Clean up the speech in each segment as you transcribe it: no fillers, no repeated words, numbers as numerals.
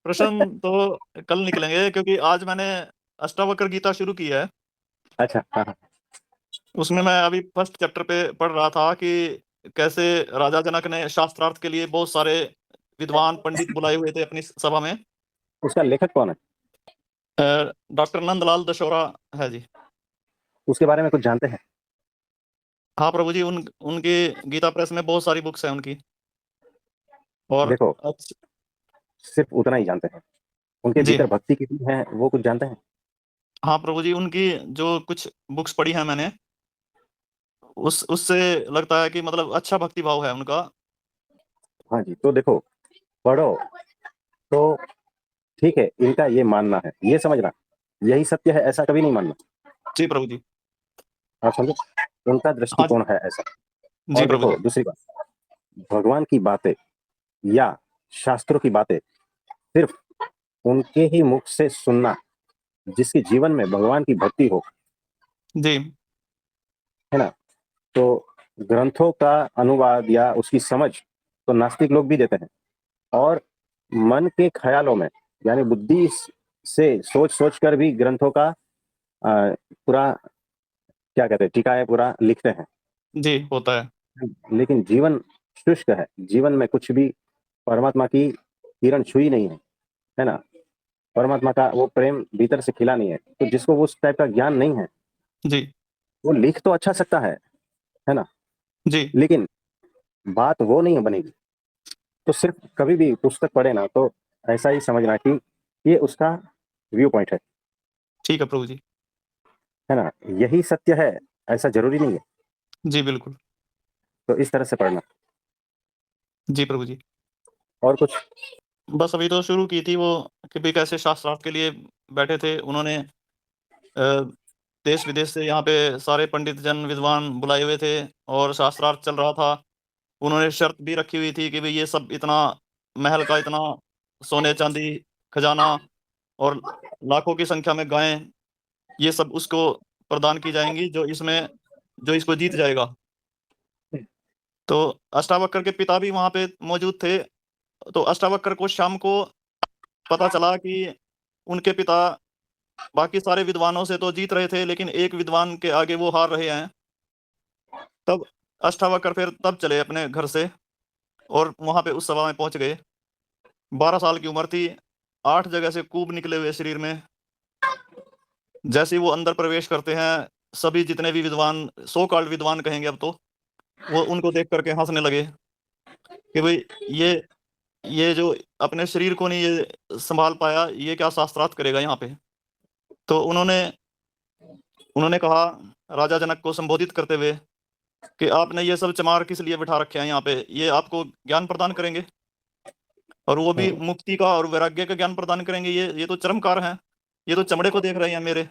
प्रश्न तो कल निकलेंगे, क्योंकि आज मैंने अष्टावक्र गीता शुरू की है। अच्छा, हाँ हाँ। उसमें मैं अभी फर्स्ट चैप्टर पे पढ़ रहा था कि कैसे राजा जनक ने शास्त्रार्थ के लिए बहुत सारे विद्वान पंडित बुलाए हुए थे अपनी सभा में। उसका लेखक कौन है? डॉक्टर नंदलाल दशौरा है जी। उसके बारे में कुछ जानते हैं? हाँ प्रभु जी, उनकी गीता प्रेस में बहुत सारी बुक्स हैं उनकी। और देखो, सिर्फ उतना ही जानते हैं। उनके जी भीतर भक्ति कितनी है वो कुछ जानते हैं? हाँ प्रभु जी, उनकी जो कुछ बुक्स पढ़ी है मैंने, उससे लगता है कि मतलब अच्छा भक्ति भाव है उनका। हाँ जी, तो देखो, पढ़ो तो ठीक है, इनका ये मानना है, ये समझना यही सत्य है, ऐसा कभी नहीं मानना। जी प्रभु जी। आप समझो, उनका हाँ दृष्टिकोण है ऐसा। जी और प्रभु देखो जी। दूसरी बात, भगवान की बातें या शास्त्रों की बातें सिर्फ उनके ही मुख से सुनना, जिसके जीवन में भगवान की भक्ति हो, जी है ना, तो ग्रंथों का अनुवाद या उसकी समझ तो नास्तिक लोग भी देते हैं। और मन के ख्यालों में, यानी बुद्धि से सोच सोच कर भी ग्रंथों का पूरा, क्या कहते हैं, टीका है पूरा लिखते हैं। जी होता है। लेकिन जीवन शुष्क है, जीवन में कुछ भी परमात्मा की किरण छुई नहीं है ना, परमात्मा का वो प्रेम भीतर से खिला नहीं है। तो जिसको वो उस टाइप का ज्ञान नहीं है, जी वो लिख तो अच्छा सकता है ना, जी लेकिन बात वो नहीं बनेगी। तो सिर्फ कभी भी पुस्तक पढ़े ना, तो ऐसा ही समझना कि ये उसका व्यू पॉइंट ठीक है प्रभु जी। है ना, यही सत्य है, ऐसा जरूरी नहीं है। जी बिल्कुल। तो इस तरह से पढ़ना। जी प्रभु जी। और कुछ? बस अभी तो शुरू की थी वो, कि भी कैसे शास्त्रार्थ के लिए बैठे थे उन्होंने। अ, देश विदेश से यहाँ पे सारे पंडित जन विद्वान बुलाए हुए थे, और शास्त्रार्थ चल रहा था। उन्होंने शर्त भी रखी हुई थी कि भाई ये सब इतना महल का इतना सोने चांदी खजाना और लाखों की संख्या में गायें, ये सब उसको प्रदान की जाएंगी जो इसको जीत जाएगा। तो अष्टावक्र के पिता भी वहां पे मौजूद थे। तो अष्टावक्र को शाम को पता चला कि उनके पिता बाकी सारे विद्वानों से तो जीत रहे थे, लेकिन एक विद्वान के आगे वो हार रहे हैं। तब अष्टावक्र फिर तब चले अपने घर से, और वहां पे उस सभा में पहुंच गए। 12 साल की उम्र थी। 8 जगह से कूब निकले हुए शरीर में। जैसे ही वो अंदर प्रवेश करते हैं, सभी जितने भी विद्वान, सो कॉल्ड विद्वान कहेंगे अब तो, वो उनको देख करके हंसने लगे कि भाई ये ये जो अपने शरीर को नहीं ये संभाल पाया, ये क्या शास्त्रार्थ करेगा यहाँ पे। तो उन्होंने उन्होंने कहा, राजा जनक को संबोधित करते हुए, कि आपने ये सब चमार किस लिए बिठा रखे हैं यहाँ पे, ये आपको ज्ञान प्रदान करेंगे, और वो भी मुक्ति का और वैराग्य का ज्ञान प्रदान करेंगे। ये तो चरमकार हैं। ये तो चमड़े को देख रहे हैं मेरे,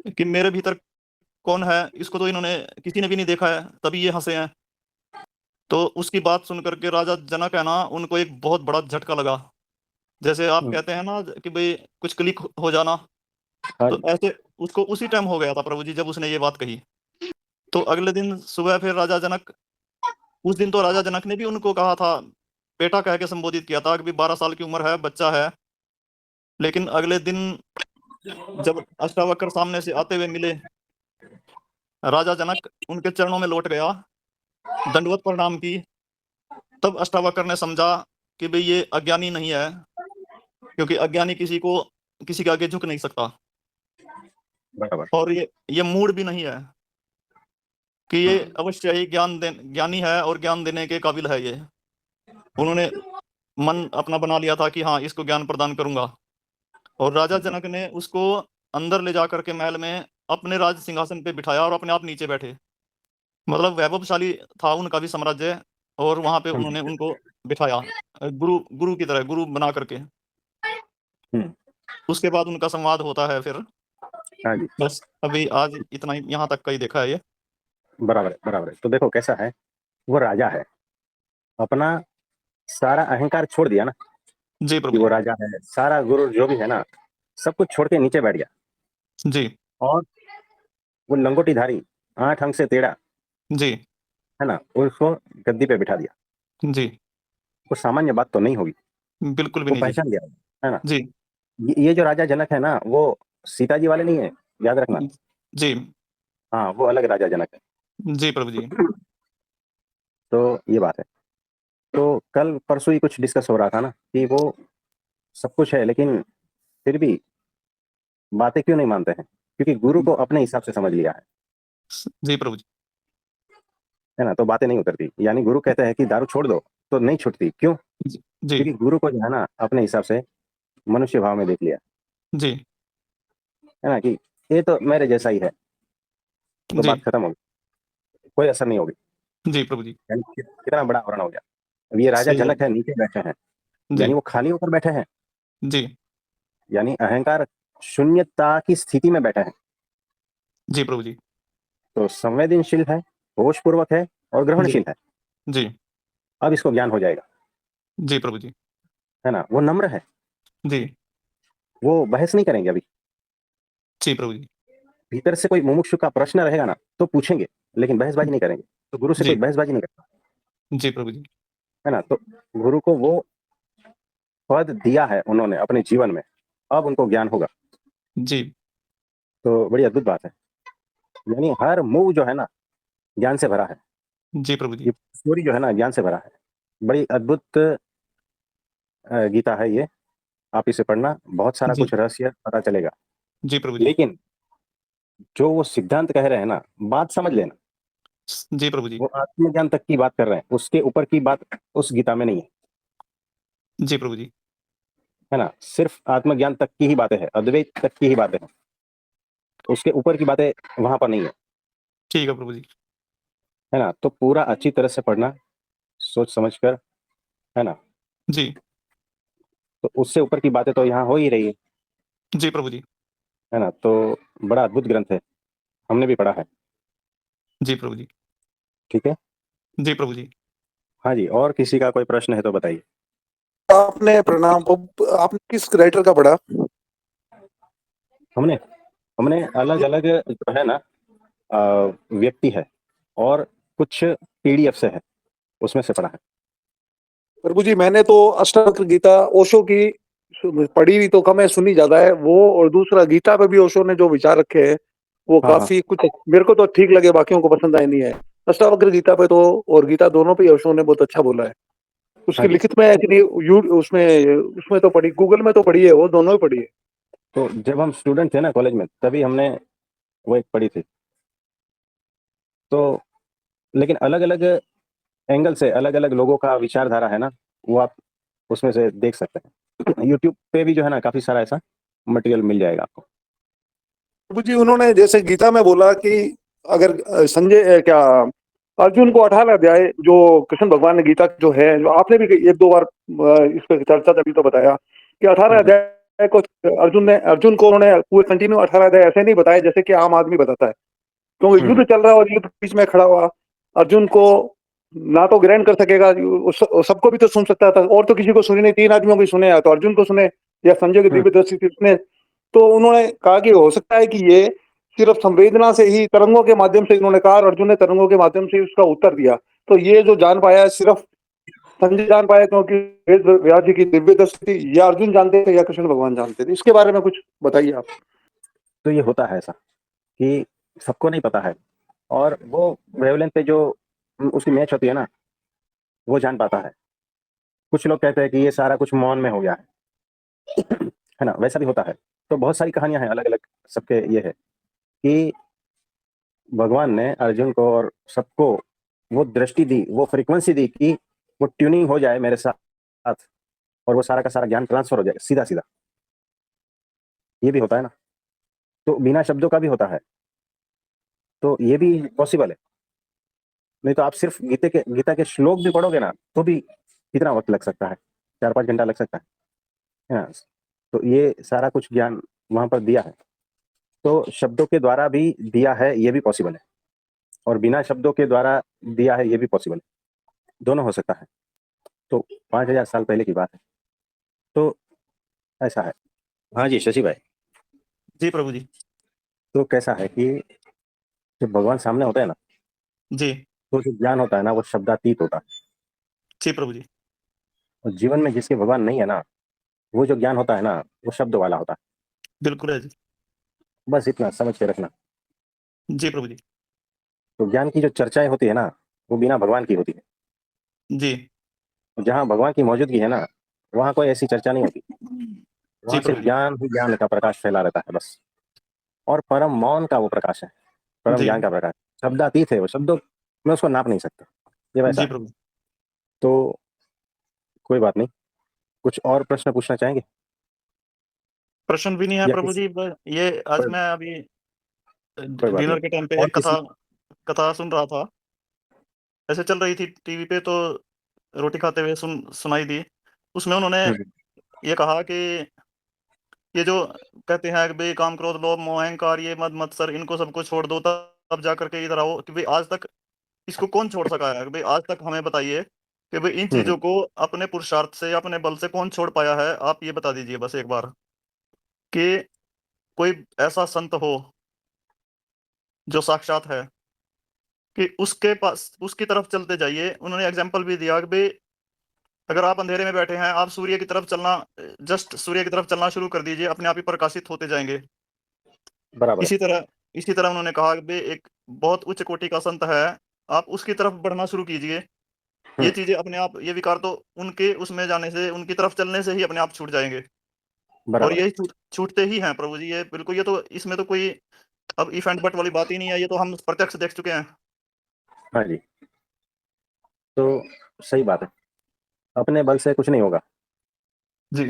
कि मेरे भीतर कौन है, इसको तो इन्होंने किसी ने भी नहीं देखा है, तभी ये हंसे हैं। तो उसकी बात सुन करके राजा जनक है ना, उनको एक बहुत बड़ा झटका लगा। जैसे आप कहते हैं ना कि भाई कुछ क्लिक हो जाना, हाँ तो जी। ऐसे उसको उसी टाइम हो गया था प्रभु जी, जब उसने ये बात कही। तो अगले दिन सुबह फिर राजा जनक, उस दिन तो राजा जनक ने भी उनको कहा था, बेटा कह के संबोधित किया था कि भी 12 साल की उम्र है, बच्चा है। लेकिन अगले दिन जब अष्टावक्र सामने से आते हुए मिले, राजा जनक उनके चरणों में लौट गया, दंडवत प्रणाम की। तब अष्टावक्र ने समझा कि भाई ये अज्ञानी नहीं है, क्योंकि अज्ञानी किसी के आगे झुक नहीं सकता। बराबर। और ये मूड भी नहीं है, कि ये अवश्य ही ज्ञानी है और ज्ञान देने के काबिल है ये। उन्होंने मन अपना बना लिया था कि हाँ, इसको ज्ञान प्रदान करूंगा। और राजा जनक ने उसको अंदर ले जा करके महल में अपने राज सिंहासन पे बिठाया, और अपने आप नीचे बैठे। मतलब वैभवशाली था उनका भी साम्राज्य। और वहां पे उन्होंने उनको बिठाया, गुरु गुरु की तरह, गुरु बना करके। हम्म। उसके बाद उनका संवाद होता है फिर। हाँ जी। बस अभी आज इतना ही, यहाँ तक का ही देखा है ये। बराबर है, बराबर है। तो देखो कैसा है, वो राजा है, अपना सारा अहंकार छोड़ दिया ना, जी कि प्रभु वो जी। राजा है, सारा गुरु जो भी है ना, सब कुछ छोड़ के नीचे बैठ गया। जी और वो लंगोटी धारी, 8 अंग से टेढ़ा, जी है ना, उसको गद्दी पे बिठा दिया। जी वो सामान्य बात तो नहीं होगी। बिल्कुल भी वो नहीं जी। पहचान गया, है ना? जी। ये जो राजा जनक है ना, वो सीता जी वाले नहीं है, याद रखना। जी। हाँ, वो अलग राजा जनक है। जी प्रभु जी। तो ये बात है। तो कल परसों ही कुछ डिस्कस हो रहा था ना कि वो सब कुछ है, लेकिन फिर भी बातें क्यों नहीं मानते हैं? क्योंकि गुरु को अपने हिसाब से समझ लिया जी प्रभु जी। है ना? तो बातें नहीं उतरती। यानी गुरु कहते हैं कि दारू छोड़ दो, तो नहीं छूटती। क्यों? जी। जी। क्योंकि गुरु को जो है ना अपने हिसाब से मनुष्य भाव में देख लिया, जी। है ना? कि ये तो मेरे जैसा ही है, तो जी। बात खत्म होगी, कोई असर नहीं होगी। जी प्रभु जी। यानी कितना बड़ा हरण हो गया। अब ये राजा सही बात। जनक है, नीचे बैठे हैं, जी। यानी वो खाली होकर बैठे हैं, जी। यानी अहंकार शून्यता की स्थिति में बैठे हैं। जी प्रभु जी। तो संवेदनशील है, होशपूर्वक है और जी। ग्रहणशील है। जी। अब इसको ज्ञान हो जाएगा, जी प्रभु जी। है ना? वो नम्र है, जी। वो बहस नहीं करेंगे अभी। जी प्रभु जी। भीतर से कोई मुमुक्षु का प्रश्न रहेगा ना तो पूछेंगे, लेकिन बहसबाजी नहीं करेंगे। तो गुरु से कोई जी। बहसबाजी नहीं करता, जी प्रभु जी। है ना? तो गुरु को वो पद दिया है उन्होंने अपने जीवन में, अब उनको ज्ञान होगा। जी। तो बड़ी अद्भुत बात है। यानी हर मूव जो है ना ज्ञान से भरा है। जी प्रभु जी। ये स्टोरी जो है ना ज्ञान से भरा है। बड़ी अद्भुत गीता है ये। आप इसे पढ़ना, बहुत सारा जी। कुछ रहस्य पता चलेगा। जी प्रभु जी। लेकिन जो वो सिद्धांत कह रहे हैं ना, बात समझ लेना, जी प्रभु जी। वो आत्मज्ञान तक की बात कर रहे हैं, उसके ऊपर की बात उस गीता में नहीं है। जी प्रभु जी। है ना? सिर्फ आत्मज्ञान तक की ही बातें हैं, अद्वैत तक की ही बातें हैं, उसके ऊपर की बातें वहां पर नहीं है। ठीक है प्रभु जी। है ना? तो पूरा अच्छी तरह से पढ़ना, सोच समझ कर, है ना? जी। तो उससे ऊपर की बातें तो यहाँ हो ही रही जी प्रभु जी। है ना? तो बड़ा अद्भुत ग्रंथ है, हमने भी पढ़ा है। जी प्रभु जी। ठीक है। जी प्रभु जी। हाँ जी, और किसी का कोई प्रश्न है तो बताइए। आपने प्रणाम आपने किस राइटर का पढ़ा? हमने हमने अलग अलग जो है ना व्यक्ति है और कुछ पीडीएफ से है, उसमें से पढ़ा है। प्रभु जी मैंने तो अष्टावक्र गीता ओशो की पढ़ी हुई तो कम है, सुनी ज्यादा है वो। और दूसरा गीता पे भी ओशो ने जो विचार रखे हैं वो हाँ हाँ काफी कुछ मेरे को तो ठीक लगे, बाकियों को पसंद आए नहीं है। अष्टावक्र गीता पे तो और गीता दोनों पे ओशो ने बहुत अच्छा बोला है। हाँ उसकी जी। लिखित में एक्चुअली उसमें उसमें तो पढ़ी, गूगल में तो पढ़ी है, वो दोनों ही पढ़ी है। तो जब हम स्टूडेंट थे ना कॉलेज में, तभी हमने वो एक पढ़ी थी। तो लेकिन अलग अलग एंगल से अलग अलग लोगों का विचारधारा है ना, वो आप उसमें से देख सकते हैं। यूट्यूब पे भी जो है ना काफी सारा ऐसा मटेरियल मिल जाएगा आपको। प्रभु जी उन्होंने जैसे गीता में बोला कि अगर संजय क्या अर्जुन को 18 अध्याय जो कृष्ण भगवान ने गीता जो है, जो आपने भी एक दो बार इस पर चर्चा तभी तो बताया कि 18 हम्म, अध्याय को अर्जुन को उन्होंने पूरे कंटिन्यू 18 अध्याय ऐसे नहीं बताया जैसे कि आम आदमी बताता है। क्योंकि हम्म, युद्ध चल रहा है और युद्ध बीच में खड़ा हुआ अर्जुन को ना तो ग्रहण कर सकेगा, सबको भी तो सुन सकता था, और तो किसी को सुनी नहीं, 3 आदमियों को सुने, या तो अर्जुन को सुने या संजय की हम्म। दिव्य दृष्टि थी उसने। तो उन्होंने कहा कि हो सकता है कि ये सिर्फ संवेदना से ही, तरंगों के माध्यम से इन्होंने कहा और अर्जुन ने तरंगों के माध्यम से उसका उत्तर दिया। तो ये जो जान पाया है सिर्फ संजय जान पाया क्योंकि वेद व्यास जी की दिव्य दृष्टि थी, या अर्जुन जानते थे या कृष्ण भगवान जानते थे? इसके बारे में कुछ बताइए आप। तो ये होता है ऐसा कि सबको नहीं पता है, और वो वेवलेंथ पे जो उसकी मैच होती है ना, वो जान पाता है। कुछ लोग कहते हैं कि ये सारा कुछ मौन में हो गया है ना? वैसा भी होता है। तो बहुत सारी कहानियां हैं अलग अलग, सबके ये है कि भगवान ने अर्जुन को और सबको वो दृष्टि दी, वो फ्रीक्वेंसी दी कि वो ट्यूनिंग हो जाए मेरे साथ, और वो सारा का सारा ज्ञान ट्रांसफर हो जाए सीधा सीधा। ये भी होता है ना? तो बिना शब्दों का भी होता है, तो ये भी पॉसिबल है। नहीं तो आप सिर्फ गीता के श्लोक भी पढ़ोगे ना तो भी कितना वक्त लग सकता है, 4-5 घंटा लग सकता है ना? तो ये सारा कुछ ज्ञान वहां पर दिया है, तो शब्दों के द्वारा भी दिया है, ये भी पॉसिबल है, और बिना शब्दों के द्वारा दिया है, ये भी पॉसिबल है। दोनों हो सकता है। तो 5,000 साल पहले की बात है। तो ऐसा है। हाँ जी शशि भाई। जी प्रभु जी। तो कैसा है कि जब भगवान सामने होता है ना, जी। तो जो ज्ञान होता है ना वो शब्दातीत होता है। जी प्रभु जी। और जीवन में जिसके भगवान नहीं है ना, वो जो ज्ञान होता है ना, वो शब्द वाला होता है। बिल्कुल है जी। बस इतना समझ के रखना। जी प्रभु जी। तो ज्ञान की जो चर्चाएं होती है ना, वो बिना भगवान की होती है। जी। जहाँ भगवान की मौजूदगी है ना, वहाँ कोई ऐसी चर्चा नहीं होती। जी वहाँ सिर्फ प्रभु जी। ज्ञान ही ज्ञान का प्रकाश फैला रहता है बस। और परम मौन का वो प्रकाश है, परम जी। ज्ञान का प्रकाश। शब्दातीत है वो, शब्दों में उसको नाप नहीं सकते। ये वैसा जी है। प्रभु। तो कोई बात नहीं, कुछ और प्रश्न पूछना चाहेंगे प्रश्न भी नहीं है या प्रभु किसी जी, ये आज कोई, मैं अभी कोई बात डिनर नहीं। के टाइम पे और एक किसी, कथा कथा सुन रहा था। ऐसे चल रही थी टीवी पे, तो रोटी खाते हुए सुनाई दी। उसमें उन्होंने हम्म, ये कहा कि ये जो कहते हैं कि भाई काम क्रोध लोभ मोह अहंकार, ये मद मत्सर, इनको सबको छोड़ दो, तब जा करके इधर आओ। कि भाई आज तक इसको कौन छोड़ सका है? कि भाई आज तक हमें बताइए कि भाई इन हम्म, चीजों को अपने पुरुषार्थ से, अपने बल से कौन छोड़ पाया है? आप ये बता दीजिए बस एक बार, कि कोई ऐसा संत हो जो साक्षात है, कि उसके पास उसकी तरफ चलते जाइए। उन्होंने एग्जाम्पल भी दिया कि भाई अगर आप अंधेरे में बैठे हैं, आप सूर्य की तरफ चलना, जस्ट सूर्य की तरफ चलना शुरू कर दीजिए, अपने आप ही प्रकाशित होते जाएंगे। बराबर है। इसी तरह इसी तरह उन्होंने कहा कि भाई एक बहुत उच्च कोटि का संत है, आप उसकी तरफ बढ़ना शुरू कीजिए। ये हम्म, चीजें अपने आप, ये विकार तो उनके उसमें जाने से, उनकी तरफ चलने से ही अपने आप छूट जाएंगे। और बराबर है। यही छूटते ही हैं प्रभु जी, ये बिल्कुल, ये तो इसमें तो कोई अब इफ एंड बट वाली बात ही नहीं है, ये तो हम प्रत्यक्ष देख चुके हैं। हाँ जी। तो सही बात है, अपने बल से कुछ नहीं होगा। जी।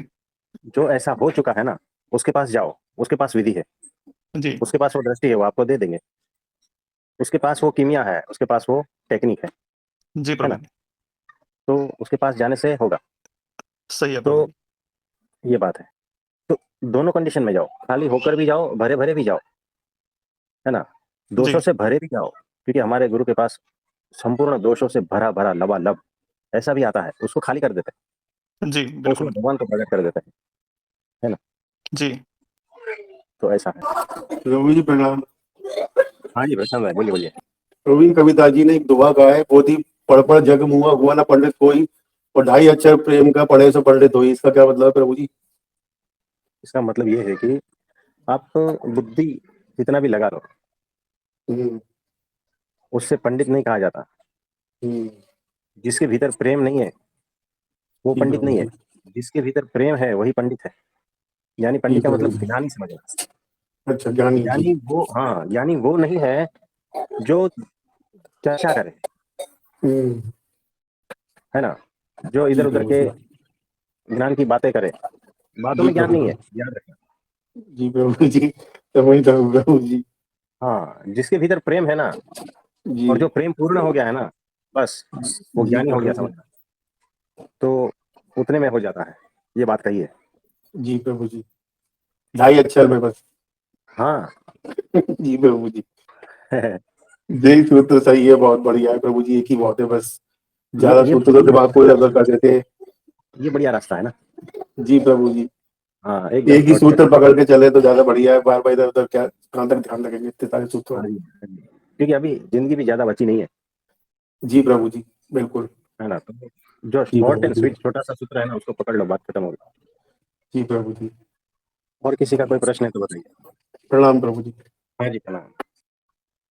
जो ऐसा हो चुका है ना, उसके पास जाओ, उसके पास विधि है, जी। उसके पास वो दृष्टि है, वो आपको दे देंगे। उसके पास वो कीमिया है, उसके पास वो टेक्निक जी है प्रभु ना। जी। तो उसके पास जाने से होगा। सही है प्रभु तो जी। ये बात है। तो दोनों कंडीशन में जाओ, खाली होकर भी जाओ, भरे भरे भी जाओ, है ना। दोषों जी। से भरे भी जाओ, क्योंकि हमारे गुरु के पास संपूर्ण दोषों से भरा भरा लबालब ऐसा भी आता है, उसको खाली कर देते जी हैं, उसमें बिल्कुल। भगवान को प्रकट कर देते हैं, है ना। जी। तो ऐसा है। प्रभु जी प्रणाम। हाँ जी प्रशांत भाई, बोलिए बोलिए। प्रभु जी कविता जी ने एक दुआ गाया है, बहुत ही पढ़ पढ़ जग मुआ हुआ ना पंडित कोई, और 2.5 अक्षर प्रेम का पढ़े सो पंडित हुई। इसका क्या मतलब है प्रभु जी? इसका मतलब ये है कि आप बुद्धि जितना भी लगा लो, हम्म। उससे पंडित नहीं कहा जाता। हम्म। जिसके भीतर प्रेम नहीं है, वो जी पंडित प्रभु नहीं है। जी। जिसके भीतर प्रेम है, वही पंडित है। यानी जी पंडित का प्रभु मतलब जी। ज्ञानी समझना। अच्छा, ज्ञानी जी। यानी वो, हाँ, यानी वो नहीं है जो चर्चा करे, हम्म। है ना, जो जी इधर उधर प्रभु के जी। ज्ञान की बातें करे। बातों जी में ज्ञान प्रभु नहीं है, जी। याद रखना। जी प्रभु जी, समझता हूँ प्रभु जी। हाँ, जिसके भीतर प्रेम है ना, जी। और जो प्रेम पूर्ण हो गया है ना, बस वो जी ज्ञानी हो प्रभु गया, जी। समझना। तो उतने में हो जाता है, ये बात कही है। जी प्रभु जी, 2.5 अक्षर में बस। हाँ। जी प्रभु जी, यही सूत्र सही है, बहुत बढ़िया है प्रभु जी, एक ही बहुत है बस। ज्यादा ये सूत्र तो दिमाग को इधर कर देते हैं। ये बढ़िया रास्ता है ना। जी प्रभु जी, हाँ, एकदम एक ही शॉर्टकट। सूत्र पकड़ के चले तो ज्यादा बढ़िया है, बार बार इधर उधर क्या कहाँ तक ध्यान रखेंगे इतने सारे सूत्रों हाँ में। जी, हाँ जी। क्योंकि अभी जिंदगी भी ज्यादा बची नहीं है, जी प्रभु जी, बिल्कुल। है ना। तो जो जी शॉर्ट प्रभु एंड जी। स्वीट छोटा सा सूत्र है ना, उसको पकड़ लो, बात खत्म हो गई। जी प्रभु जी। और किसी का कोई प्रश्न है तो बताइए। प्रणाम प्रभु जी। हाँ जी, प्रणाम।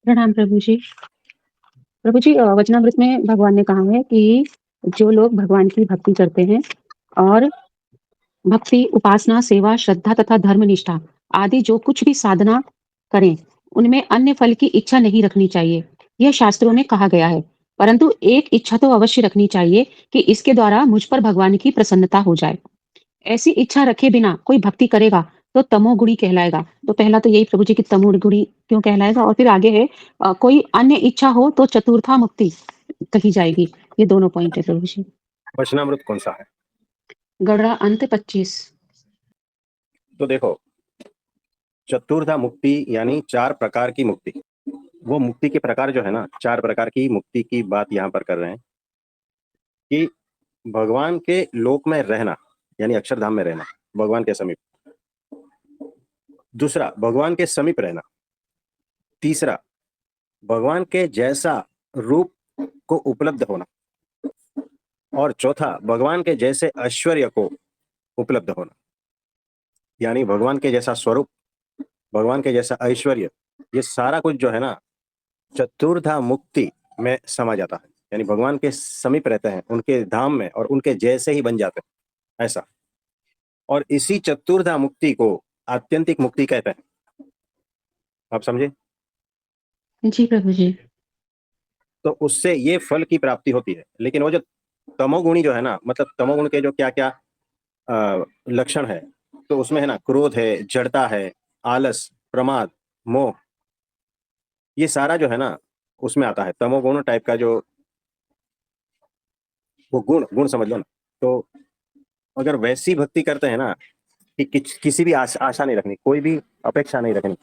प्रणाम प्रभु जी। प्रभु जी, वचनामृत में भगवान ने कहा है कि जो लोग भगवान की भक्ति करते हैं और भक्ति, उपासना, सेवा, श्रद्धा तथा धर्म निष्ठा आदि जो कुछ भी साधना करें, उनमें अन्य फल की इच्छा नहीं रखनी चाहिए। यह शास्त्रों में कहा गया है, परंतु एक इच्छा तो अवश्य रखनी चाहिए कि इसके द्वारा मुझ पर भगवान की प्रसन्नता हो जाए। ऐसी इच्छा रखे बिना कोई भक्ति करेगा तो तमोगुणी कहलाएगा। तो पहला तो यही प्रभु जी कि तमोगुणी क्यों कहलाएगा, और फिर आगे है कोई अन्य इच्छा हो तो चतुर्था मुक्ति कही जाएगी। ये दोनों पॉइंट है प्रभु जी। वचनामृत कौन सा है? गढ़ा अंत 25। तो देखो, चतुर्धा मुक्ति यानी 4 प्रकार की मुक्ति। वो मुक्ति के प्रकार जो है ना, 4 प्रकार की मुक्ति की बात यहाँ पर कर रहे हैं कि भगवान के लोक में रहना, यानी अक्षरधाम में रहना, भगवान के समीप। दूसरा, भगवान के समीप रहना। तीसरा, भगवान के जैसा रूप को उपलब्ध होना। और चौथा भगवान के जैसे ऐश्वर्य को उपलब्ध होना, यानी भगवान के जैसा स्वरूप, भगवान के जैसा ऐश्वर्य, ये सारा कुछ जो है ना चतुर्धा मुक्ति में समा जाता है। यानी भगवान के समीप रहते हैं, उनके धाम में, और उनके जैसे ही बन जाते हैं, ऐसा। और इसी चतुर्धा मुक्ति को आत्यंतिक मुक्ति कहते हैं। आप समझे? जी प्रभु जी। तो उससे ये फल की प्राप्ति होती है। लेकिन वो जो तमोगुणी जो है ना, मतलब तमोगुण के जो क्या क्या लक्षण है, तो उसमें है ना क्रोध है, जड़ता है, आलस, प्रमाद, मोह, ये सारा जो है ना उसमें आता है। तमोगुण टाइप का जो वो गुण गुण समझ लो ना। तो अगर वैसी भक्ति करते हैं ना कि किसी भी आशा नहीं रखनी, कोई भी अपेक्षा नहीं रखनी,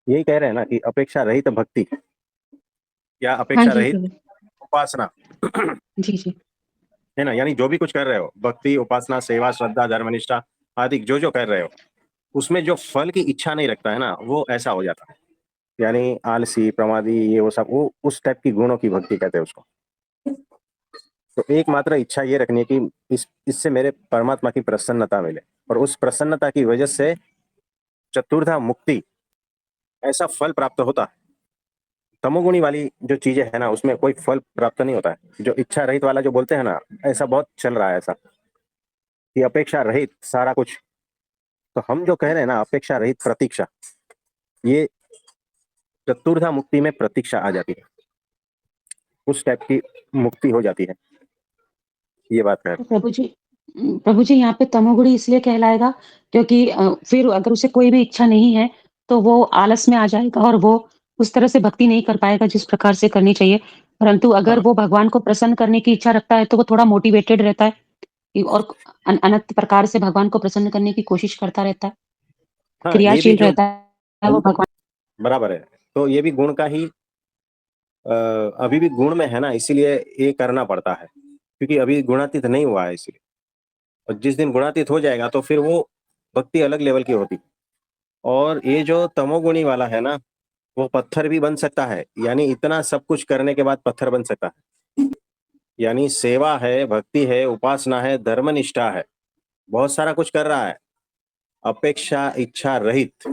यही कह रहे हैं ना कि अपेक्षा रहित भक्ति या हाँ अपेक्षा जी रहित प्रभु। उपासना जी, जी। है ना, यानी जो भी कुछ कर रहे हो, भक्ति, उपासना, सेवा, श्रद्धा, धर्मनिष्ठा आदि जो जो कर रहे हो, उसमें जो फल की इच्छा नहीं रखता है ना, वो ऐसा हो जाता है। यानी आलसी, प्रमादी, ये वो सब, वो उस टाइप की गुणों की भक्ति कहते हैं उसको। तो एकमात्र इच्छा ये रखनी है कि इससे मेरे परमात्मा की प्रसन्नता मिले, और उस प्रसन्नता की वजह से चतुर्धा मुक्ति ऐसा फल प्राप्त होता है। तमोगुणी वाली जो चीजें है ना, उसमें कोई फल प्राप्त नहीं होता है। जो इच्छा रहित वाला जो बोलते हैं ना, ऐसा बहुत चल रहा है ऐसा कि अपेक्षा रहित सारा कुछ। तो हम जो कह रहे हैं ना अपेक्षा रहित प्रतीक्षा, ये चतुर्धा मुक्ति में प्रतीक्षा आ जाती है, उस टाइप की मुक्ति हो जाती है। ये बात है। तो प्रभु जी यहाँ पे तमोगुणी इसलिए कहलाएगा क्योंकि फिर अगर उसे कोई भी इच्छा नहीं है, तो वो आलस में आ जाएगा और वो उस तरह से भक्ति नहीं कर पाएगा जिस प्रकार से करनी चाहिए। परंतु अगर हाँ वो भगवान को प्रसन्न करने की इच्छा रखता है, तो वो थोड़ा मोटिवेटेड रहता है और अनंत प्रकार से भगवान को प्रसन्न करने की कोशिश करता रहता है, हाँ, ये भी क्रियाशील जो रहता है वो भगवान। बराबर है। तो ये भी गुण का ही अभी भी गुण में है ना, इसीलिए ये करना पड़ता है, क्योंकि अभी गुणातीत नहीं हुआ है इसलिए। और जिस दिन गुणातीत हो जाएगा तो फिर वो भक्ति अलग लेवल की होती। और ये जो तमोगुणी वाला है ना, वो पत्थर भी बन सकता है। यानी इतना सब कुछ करने के बाद पत्थर बन सकता है। यानी सेवा है, भक्ति है, उपासना है, धर्मनिष्ठा है, बहुत सारा कुछ कर रहा है, अपेक्षा इच्छा रहित,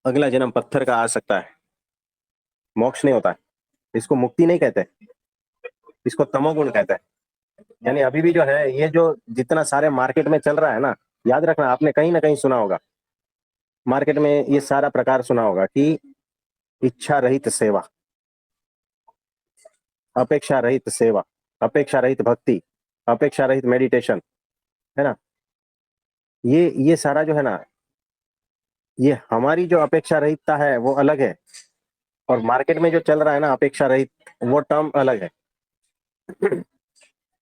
अगला जन्म पत्थर का आ सकता है, मोक्ष नहीं होता है। इसको मुक्ति नहीं कहते, इसको तमोगुण कहते हैं। यानी अभी भी जो है ये जो जितना सारे मार्केट में चल रहा है ना, याद रखना, आपने कहीं ना कहीं सुना होगा, मार्केट में ये सारा प्रकार सुना होगा कि इच्छा रहित सेवा, अपेक्षा रहित सेवा, अपेक्षा रहित भक्ति, अपेक्षा रहित मेडिटेशन, है ना। ये सारा जो है ना, ये हमारी जो अपेक्षा रहितता है वो अलग है, और मार्केट में जो चल रहा है ना अपेक्षा रहित, वो टर्म अलग है।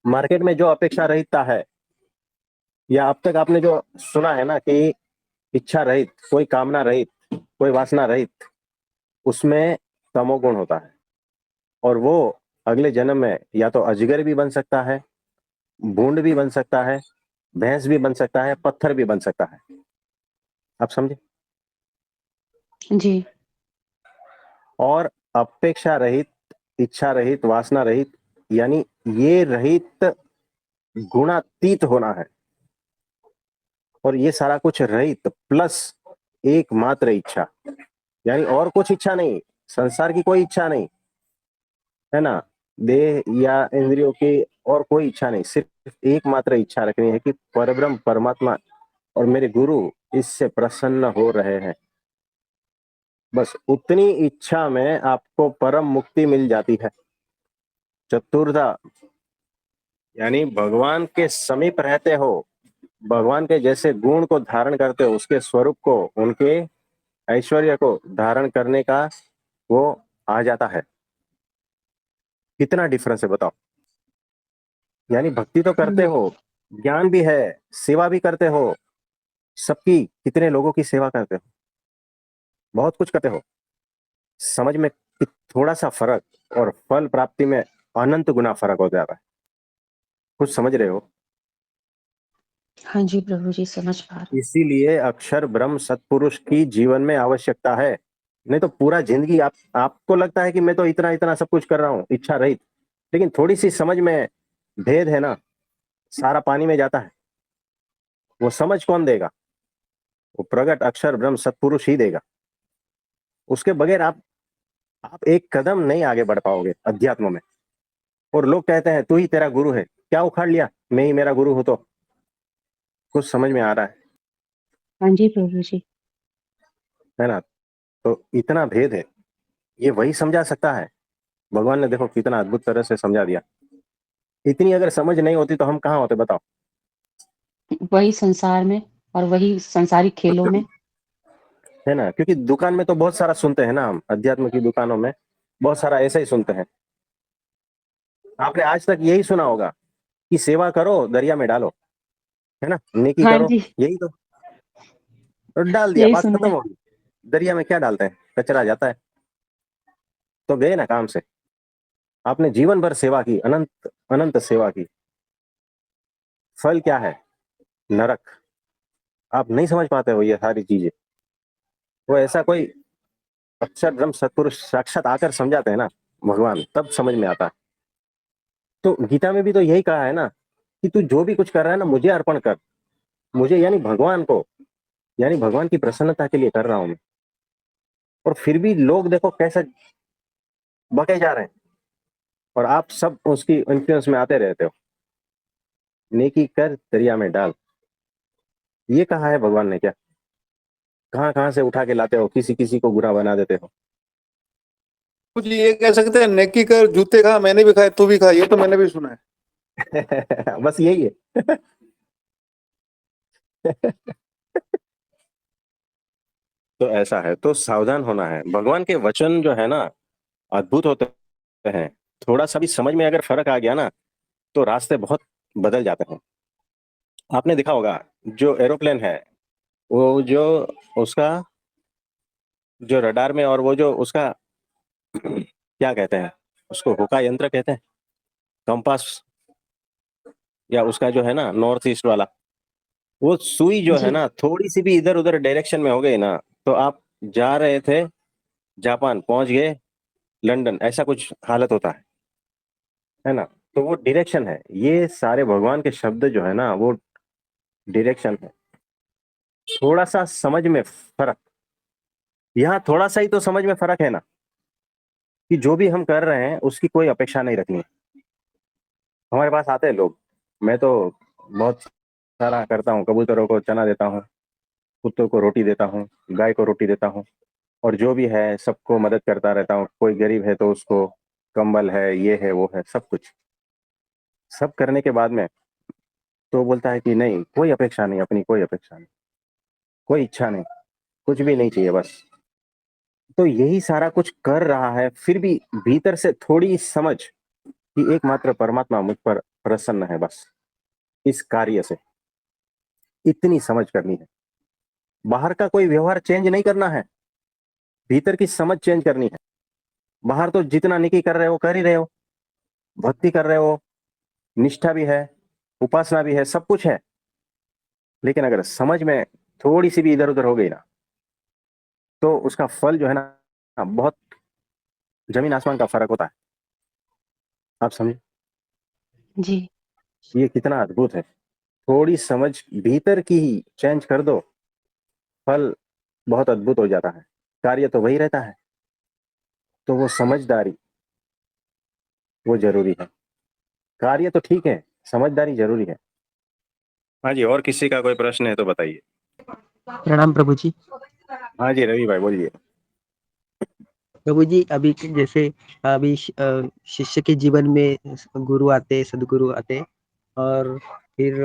मार्केट में जो अपेक्षा रहितता है, या अब तक आपने जो सुना है ना कि इच्छा रहित, कोई कामना रहित, कोई वासना रहित, उसमें तमोगुण होता है। और वो अगले जन्म में या तो अजगर भी बन सकता है, भूंड भी बन सकता है, भैंस भी बन सकता है, पत्थर भी बन सकता है। आप समझे? जी, और अपेक्षा रहित, इच्छा रहित, वासना रहित, यानी ये रहित गुणातीत होना है। और ये सारा कुछ रहित प्लस एकमात्र इच्छा, यानी और कुछ इच्छा नहीं, संसार की कोई इच्छा नहीं, है ना, देह या इंद्रियों की और कोई इच्छा नहीं, सिर्फ एकमात्र इच्छा रखनी है कि परब्रह्म परमात्मा और मेरे गुरु इससे प्रसन्न हो रहे हैं। बस उतनी इच्छा में आपको परम मुक्ति मिल जाती है। चतुर्धा, यानी भगवान के समीप रहते हो, भगवान के जैसे गुण को धारण करते हो, उसके स्वरूप को, उनके ऐश्वर्य को धारण करने का वो आ जाता है। कितना डिफरेंस है बताओ। यानी भक्ति तो करते हुँ, हो, ज्ञान भी है, सेवा भी करते हो, सबकी, कितने लोगों की सेवा करते हो, बहुत कुछ करते हो, समझ में थोड़ा सा फर्क, और फल प्राप्ति में अनंत गुना फर्क हो जाता है। कुछ समझ रहे हो? हाँ जी प्रभु जी, समझ पा रही हूँ। इसीलिए अक्षर ब्रह्म सत्पुरुष की जीवन में आवश्यकता है। नहीं तो पूरा जिंदगी आपको लगता है कि मैं तो इतना इतना सब कुछ कर रहा हूँ इच्छा रहित, लेकिन थोड़ी सी समझ में भेद है ना, सारा पानी में जाता है। वो समझ कौन देगा? वो प्रगट अक्षर ब्रह्म सत्पुरुष ही देगा। उसके बगैर आप एक कदम नहीं आगे बढ़ पाओगे अध्यात्म में। और लोग कहते हैं तू ही तेरा गुरु है। क्या उखाड़ लिया? मैं ही मेरा गुरु हूं तो? कुछ समझ में आ रहा हाँ जी प्रभु जी। है ना? तो इतना भेद है, ये वही समझा सकता है। भगवान ने देखो कितना अद्भुत तरह से समझा दिया। इतनी अगर समझ नहीं होती तो हम कहाँ होते बताओ? वही संसार में और वही सांसारिक खेलों में। है ना? क्योंकि दुकान में तो बहुत सारा सुनते हैं ना, हम अध्यात्म की दुकानों में बहुत सारा ऐसा ही सुनते हैं। आपने आज तक यही सुना होगा कि सेवा करो दरिया में डालो, है ना? नेकी हाँ करो, जी, यही तो डाल दिया, यही बात सुना खत्म है। हो गई। दरिया में क्या डालते हैं? कचरा जाता है तो गए ना काम से। आपने जीवन भर सेवा की, अनंत अनंत सेवा की, फल क्या है? नरक। आप नहीं समझ पाते हो ये सारी चीजें। वो ऐसा कोई अक्षर ब्रह्म सत्पुरुष साक्षात आकर समझाते हैं ना भगवान, तब समझ में आता है। तो गीता में भी तो यही कहा है ना कि तू जो भी कुछ कर रहा है ना, मुझे अर्पण कर। मुझे यानी भगवान को, यानी भगवान की प्रसन्नता के लिए कर रहा हूं मैं। और फिर भी लोग देखो कैसे बके जा रहे हैं, और आप सब उसकी इन्फ्लुएंस में आते रहते हो। नेकी कर दरिया में डाल, ये कहा है भगवान ने क्या? कहाँ कहाँ से उठा के लाते हो, किसी किसी को बुरा बना देते हो। कुछ ये कह सकते हैं नेकी कर जूते खा, मैंने भी खाए तू भी खा, ये तो मैंने भी सुना है। बस यही है। तो ऐसा है, तो सावधान होना है। भगवान के वचन जो है ना अद्भुत होते हैं। थोड़ा सा भी समझ में अगर फर्क आ गया ना तो रास्ते बहुत बदल जाते हैं। आपने देखा होगा जो एरोप्लेन है, वो जो उसका जो रडार में, और वो जो उसका क्या कहते हैं, उसको होका यंत्र कहते हैं, कंपास, या उसका जो है ना नॉर्थ ईस्ट वाला, वो सुई जो है जी, ना थोड़ी सी भी इधर उधर डायरेक्शन में हो गई ना, तो आप जा रहे थे जापान, पहुंच गए लंदन, ऐसा कुछ हालत होता है ना? तो वो डायरेक्शन है। ये सारे भगवान के शब्द जो है ना वो डायरेक्शन है। थोड़ा सा समझ में फर्क, यहाँ थोड़ा सा ही तो समझ में फर्क है ना, कि जो भी हम कर रहे हैं उसकी कोई अपेक्षा नहीं रखनी है। हमारे पास आते हैं लोग, मैं तो बहुत सारा करता हूँ, कबूतरों को चना देता हूँ, कुत्तों को रोटी देता हूँ, गाय को रोटी देता हूँ, और जो भी है सबको मदद करता रहता हूँ। कोई गरीब है तो उसको कंबल है, ये है वो है, सब कुछ सब करने के बाद में तो बोलता है कि नहीं, कोई अपेक्षा नहीं, अपनी कोई अपेक्षा नहीं, कोई इच्छा नहीं, कुछ भी नहीं चाहिए बस। तो यही सारा कुछ कर रहा है, फिर भी भीतर से थोड़ी समझ कि एकमात्र परमात्मा मुझ पर प्रसन्न है, बस इस कार्य से इतनी समझ करनी है। बाहर का कोई व्यवहार चेंज नहीं करना है, भीतर की समझ चेंज करनी है। बाहर तो जितना नेकी कर रहे हो कर ही रहे हो, भक्ति कर रहे हो, निष्ठा भी है, उपासना भी है, सब कुछ है, लेकिन अगर समझ में थोड़ी सी भी इधर उधर हो गई ना तो उसका फल जो है ना बहुत जमीन आसमान का फर्क होता है। आप समझे जी, ये कितना अद्भुत है? थोड़ी समझ भीतर की ही चेंज कर दो, फल बहुत अद्भुत हो जाता है। कार्य तो वही रहता है। तो वो समझदारी वो जरूरी है। कार्य तो ठीक है, समझदारी जरूरी है। हाँ जी, और किसी का कोई प्रश्न है तो बताइए। प्रणाम प्रभु जी। हाँ जी, रवि भाई बोलिए। प्रभु जी, अभी जैसे अभी शिष्य के जीवन में गुरु आते, सदगुरु आते, और फिर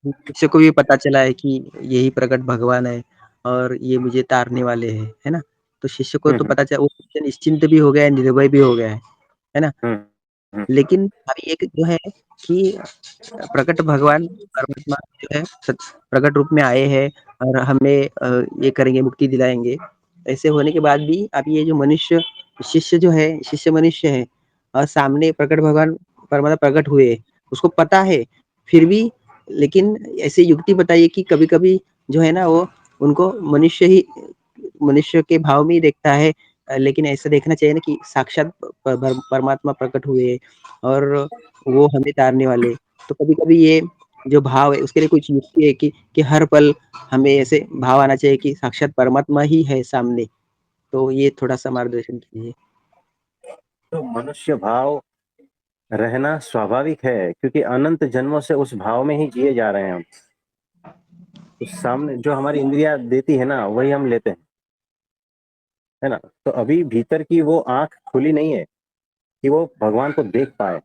शिष्य को भी पता चला है कि यही प्रकट भगवान है और ये मुझे तारने वाले हैं, है ना? तो शिष्य को तो हम्म पता चला, वो शिष्य निश्चिंत भी हो गया है, निर्भय भी हो गया है ना? हम्म हम्म लेकिन अभी एक जो है कि प्रकट भगवान परमात्मा जो है प्रकट रूप में आए हैं और हमें ये करेंगे, मुक्ति दिलाएंगे। ऐसे होने के बाद भी अब ये जो मनुष्य शिष्य जो है, शिष्य मनुष्य है और सामने प्रकट भगवान परमात्मा प्रकट हुए, उसको पता है, फिर भी लेकिन ऐसी युक्ति बताइए कि कभी-कभी जो है ना वो उनको मनुष्य के भाव में ही देखता है। लेकिन ऐसा देखना चाहिए ना कि साक्षात परमात्मा प्रकट हुए और वो हमें तारने वाले। तो कभी-कभी ये जो भाव है उसके लिए कुछ युक्ति है कि हर पल हमें ऐसे भाव आना चाहिए कि साक्षात परमात्मा ही है सामने। तो ये थोड़ा-सा मार्गदर्शन कीजिए। तो मनुष्य भाव रहना स्वाभाविक है, क्योंकि अनंत जन्मों से उस भाव में ही जिए जा रहे हैं हम। तो सामने जो हमारी इंद्रियां देती है ना, वही हम लेते हैं, है ना। तो अभी भीतर की वो आंख खुली नहीं है कि वो भगवान को देख पाए।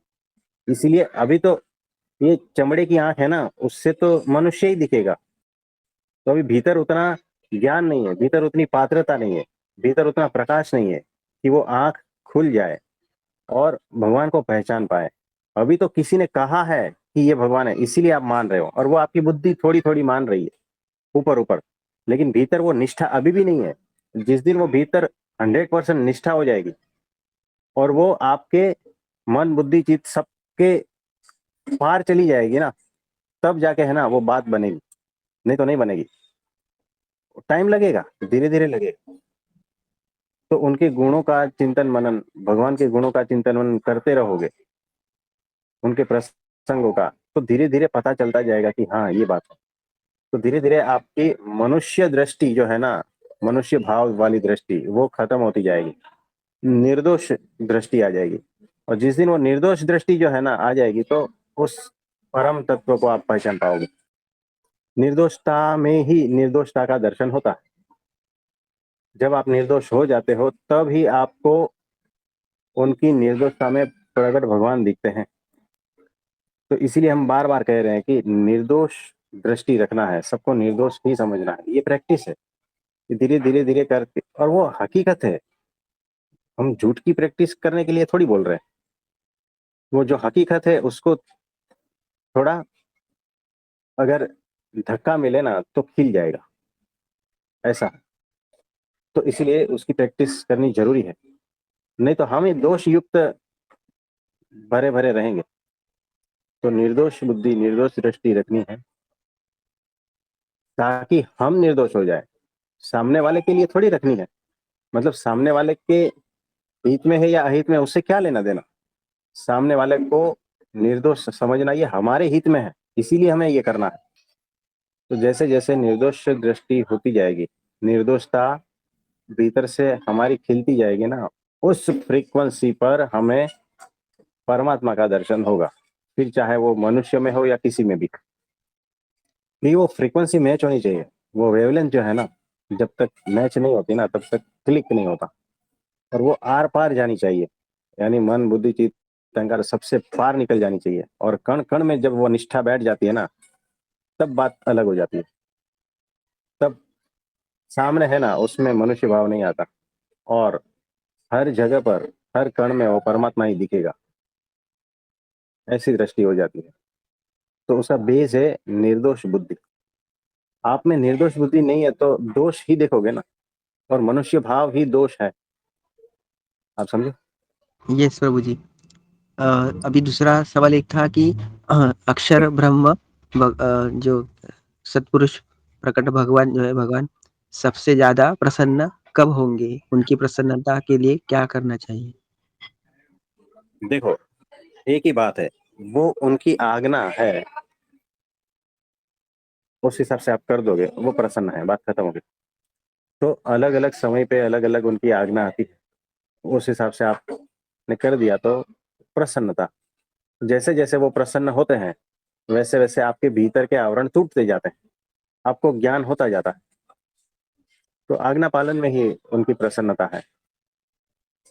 इसीलिए अभी तो ये चमड़े की आंख है ना, उससे तो मनुष्य ही दिखेगा। तो अभी भीतर उतना ज्ञान नहीं है, भीतर उतनी पात्रता नहीं है, भीतर उतना प्रकाश नहीं है कि वो आंख खुल जाए और भगवान को पहचान पाए। अभी तो किसी ने कहा है कि ये भगवान है, इसीलिए आप मान रहे हो, और वो आपकी बुद्धि थोड़ी थोड़ी मान रही है, ऊपर ऊपर। लेकिन भीतर वो निष्ठा अभी भी नहीं है। जिस दिन वो भीतर 100% निष्ठा हो जाएगी और वो आपके मन बुद्धि चित्त सबके पार चली जाएगी ना, तब जाके है ना वो बात बनेगी, नहीं तो नहीं बनेगी। टाइम लगेगा, धीरे धीरे लगेगा। तो उनके गुणों का चिंतन मनन, भगवान के गुणों का चिंतन मनन करते रहोगे, उनके प्रसंगों का, तो धीरे धीरे पता चलता जाएगा कि हाँ ये बात है। तो धीरे धीरे आपकी मनुष्य दृष्टि जो है ना, मनुष्य भाव वाली दृष्टि, वो खत्म होती जाएगी, निर्दोष दृष्टि आ जाएगी। और जिस दिन वो निर्दोष दृष्टि जो है ना आ जाएगी, तो उस परम तत्व को आप पहचान पाओगे। निर्दोषता में ही निर्दोषता का दर्शन होता है। जब आप निर्दोष हो जाते हो, तब ही आपको उनकी निर्दोषता में प्रकट भगवान दिखते हैं। तो इसीलिए हम बार बार कह रहे हैं कि निर्दोष दृष्टि रखना है, सबको निर्दोष ही समझना है। ये प्रैक्टिस है, धीरे धीरे धीरे करके, और वो हकीकत है। हम झूठ की प्रैक्टिस करने के लिए थोड़ी बोल रहे हैं। वो जो हकीकत है उसको थोड़ा अगर धक्का मिले ना तो खिल जाएगा, ऐसा। तो इसलिए उसकी प्रैक्टिस करनी जरूरी है, नहीं तो हम दोष युक्त भरे भरे रहेंगे। तो निर्दोष बुद्धि, निर्दोष दृष्टि रखनी है, ताकि हम निर्दोष हो जाए। सामने वाले के लिए थोड़ी रखनी है, मतलब सामने वाले के हित में है या अहित में, उससे क्या लेना देना। सामने वाले को निर्दोष समझना ये हमारे हित में है, इसीलिए हमें ये करना है। तो जैसे जैसे निर्दोष दृष्टि होती जाएगी, निर्दोषता भीतर से हमारी खिलती जाएगी ना, उस फ्रीक्वेंसी पर हमें परमात्मा का दर्शन होगा। फिर चाहे वो मनुष्य में हो या किसी में भी, नहीं वो फ्रीक्वेंसी मैच होनी चाहिए। वो वेवलेंथ जो है ना, जब तक मैच नहीं होती ना, तब तक क्लिक नहीं होता। और वो आर पार जानी चाहिए, यानी मन बुद्धि चित्त अहंकार सबसे पार निकल जानी चाहिए। और कण कण में जब वो निष्ठा बैठ जाती है ना, तब बात अलग हो जाती है। तब सामने है ना, उसमें मनुष्य भाव नहीं आता, और हर जगह पर हर कण में वो परमात्मा ही दिखेगा, ऐसी दृष्टि हो जाती है। तो उसका बेस है निर्दोष बुद्धि। आप में निर्दोष बुद्धि नहीं है तो दोष ही देखोगे ना, और मनुष्य भाव ही दोष है। आप समझे? यस प्रभु जी। अभी दूसरा सवाल एक था कि अक्षर ब्रह्म जो सतपुरुष प्रकट भगवान जो है, भगवान सबसे ज्यादा प्रसन्न कब होंगे? उनकी प्रसन्नता के लिए क्या करना चाहिए? देखो, एक ही बात है, वो उनकी आज्ञा है, उस हिसाब से आप कर दोगे, वो प्रसन्न है, बात खत्म हो गई। तो अलग अलग समय पे अलग अलग उनकी आज्ञा आती है, उस हिसाब से आपने कर दिया तो प्रसन्नता। जैसे जैसे वो प्रसन्न होते हैं, वैसे वैसे आपके भीतर के आवरण टूटते जाते हैं, आपको ज्ञान होता जाता है। तो आज्ञा पालन में ही उनकी प्रसन्नता है।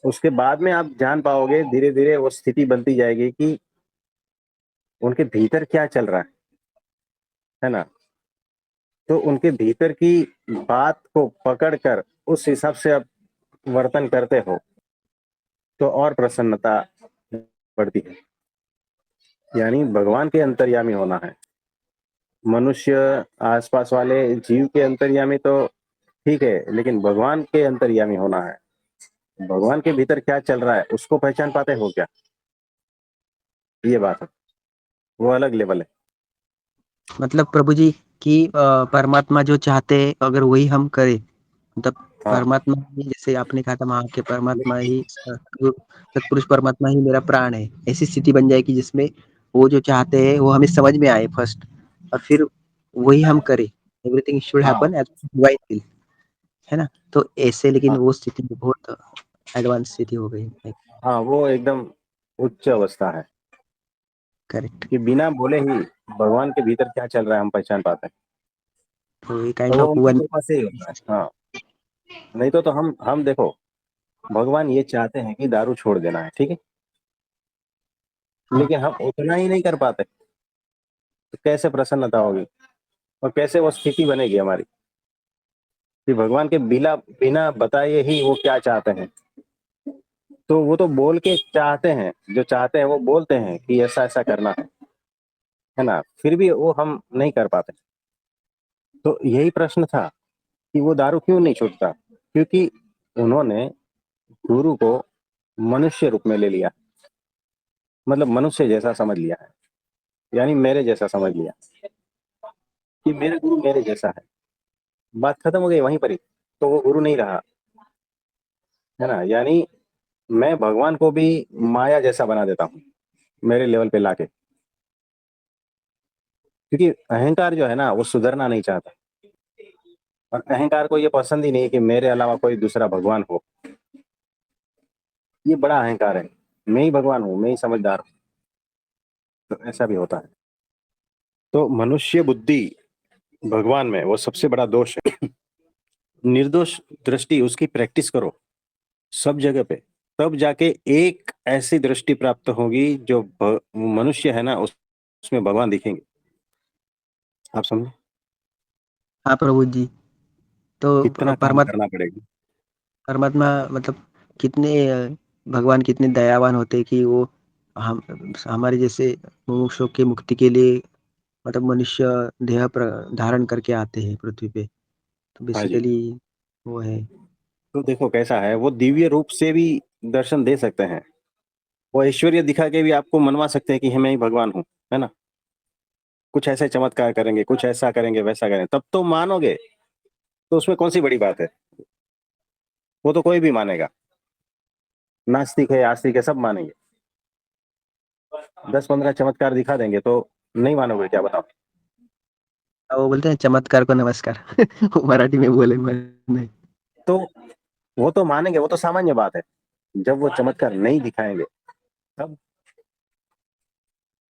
उसके बाद में आप जान पाओगे, धीरे धीरे वो स्थिति बनती जाएगी कि उनके भीतर क्या चल रहा है ना। तो उनके भीतर की बात को पकड़कर उस हिसाब से आप वर्तन करते हो, तो और प्रसन्नता बढ़ती है। यानी भगवान के अंतर्यामी होना है। मनुष्य आसपास वाले जीव के अंतर्यामी तो ठीक है, लेकिन भगवान के अंतर्यामी होना है। भगवान के भीतर क्या चल रहा है उसको पहचान पाते हो क्या, ये बात है, वो अलग लेवल है। मतलब प्रभु जी कि परमात्मा जो चाहते हैं अगर वही हम करें, मतलब हाँ परमात्मा ही, जैसे आपने कहा था वहाँ के परमात्मा ही सतपुरुष परमात्मा ही मेरा प्राण है, ऐसी स्थिति बन जाए कि जिसमें वो जो चाहते हैं वो हमें समझ में आए फर्स्ट, और फिर वही हम करें, एवरीथिंग शुड हाँ हैपन एज डिवाइन विल, है ना? तो ऐसे, लेकिन हाँ वो स्थिति में बहुत एडवांस स्थिति हो गई। हाँ, वो एकदम उच्च अवस्था है करेक्ट। कि बिना बोले ही भगवान के भीतर क्या चल रहा है हम पहचान पाते हैं। तो ये तो काइंड वो ऑफ उनकी वन। कृपा से ही होता है। हाँ, नहीं तो हम देखो, भगवान ये चाहते हैं कि दारू छोड़ देना है, ठीक है, लेकिन हम उतना ही नहीं कर पाते, तो कैसे प्रसन्नता होगी और कैसे वो स्थिति बनेगी हमारी कि भगवान के बिना बिना बताए ही वो क्या चाहते हैं। तो वो तो बोल के चाहते हैं, जो चाहते हैं वो बोलते हैं कि ऐसा ऐसा करना है ना, फिर भी वो हम नहीं कर पाते। तो यही प्रश्न था कि वो दारू क्यों नहीं छूटता, क्योंकि उन्होंने गुरु को मनुष्य रूप में ले लिया, मतलब मनुष्य जैसा समझ लिया है, यानी मेरे जैसा समझ लिया कि मेरा गुरु मेरे जैसा है। बात खत्म हो गई वहीं पर ही, तो वो गुरु नहीं रहा, है ना। यानी मैं भगवान को भी माया जैसा बना देता हूँ मेरे लेवल पे लाके, क्योंकि अहंकार जो है ना वो सुधरना नहीं चाहता, और अहंकार को ये पसंद ही नहीं कि मेरे अलावा कोई दूसरा भगवान हो। ये बड़ा अहंकार है, मैं ही भगवान हूँ, मैं ही समझदार हूँ। तो ऐसा भी होता है। तो मनुष्य बुद्धि भगवान में वो सबसे बड़ा दोष है। निर्दोष दृष्टि उसकी प्रैक्टिस करो सब जगह पे, तब जाके एक ऐसी दृष्टि प्राप्त होगी जो मनुष्य है ना उसमें भगवान दिखेंगे। आप समझे हाँ प्रभु जी। तो कितना काम करना पड़ेगा। परमात्मा मतलब कितने भगवान कितने दयावान होते हैं कि वो हम हमारे जैसे मुमुक्षुओं की मुक्ति के लिए मतलब मनुष्य देह धारण करके आते हैं पृथ्वी पे। तो हाँ जी, बेसिकली वो है। तो देखो कैसा है, वो दिव्य रूप से भी दर्शन दे सकते हैं, वो ऐश्वर्य दिखा के भी आपको मनवा सकते हैं कि मैं ही भगवान हूँ, है ना। कुछ ऐसे चमत्कार करेंगे, कुछ ऐसा करेंगे, वैसा करेंगे, तब तो मानोगे। तो उसमें कौन सी बड़ी बात है, वो तो कोई भी मानेगा, नास्तिक है आस्तिक है सब मानेंगे। 10-15 चमत्कार दिखा देंगे तो नहीं मानोगे क्या, बताओ। वो बोलते हैं चमत्कार को नमस्कार। वो मराठी में बोले मैंने। तो वो तो मानेंगे, वो तो सामान्य बात है। जब वो चमत्कार नहीं दिखाएंगे तब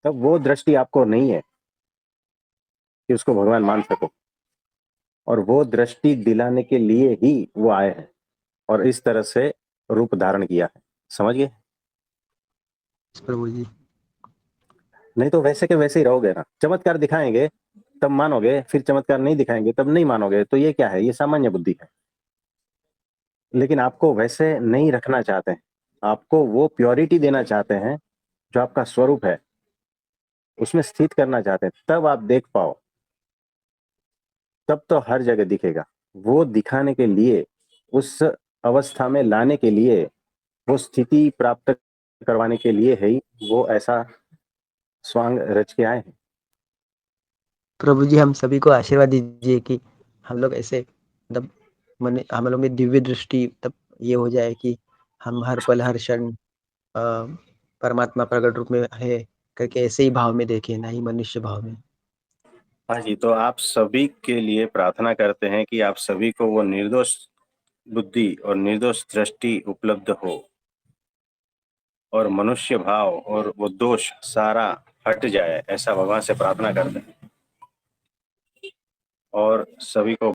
तब वो दृष्टि आपको नहीं है कि उसको भगवान मान सको, और वो दृष्टि दिलाने के लिए ही वो आए हैं और इस तरह से रूप धारण किया है। समझ गए। प्रभु जी। नहीं तो वैसे के वैसे ही रहोगे ना, चमत्कार दिखाएंगे तब मानोगे, फिर चमत्कार नहीं दिखाएंगे तब नहीं मानोगे, तो ये क्या है, ये सामान्य बुद्धि है। लेकिन आपको वैसे नहीं रखना चाहते हैं, आपको वो प्योरिटी देना चाहते हैं जो आपका स्वरूप है, उसमें स्थित करना चाहते हैं, तब आप देख पाओ, तब तो हर जगह दिखेगा। वो दिखाने के लिए, उस अवस्था में लाने के लिए, वो स्थिति प्राप्त करवाने के लिए है ही वो ऐसा स्वांग रच के आए हैं। प्रभु जी हम सभी को आशीर्वाद दीजिए कि हम लोग ऐसे मतलब मन हम लोग में दिव्य दृष्टि तब ये हो जाए कि हम हर पल हर क्षण परमात्मा प्रकट रूप में है करके ऐसे ही भाव में देखें, ना ही मनुष्य भाव में। हाँ जी, तो आप सभी के लिए प्रार्थना करते हैं कि आप सभी को वो निर्दोष बुद्धि और निर्दोष दृष्टि उपलब्ध हो, और मनुष्य भाव और वो दोष सारा हट जाए, ऐसा भगवान से प्रार्थना करते हैं। और सभी को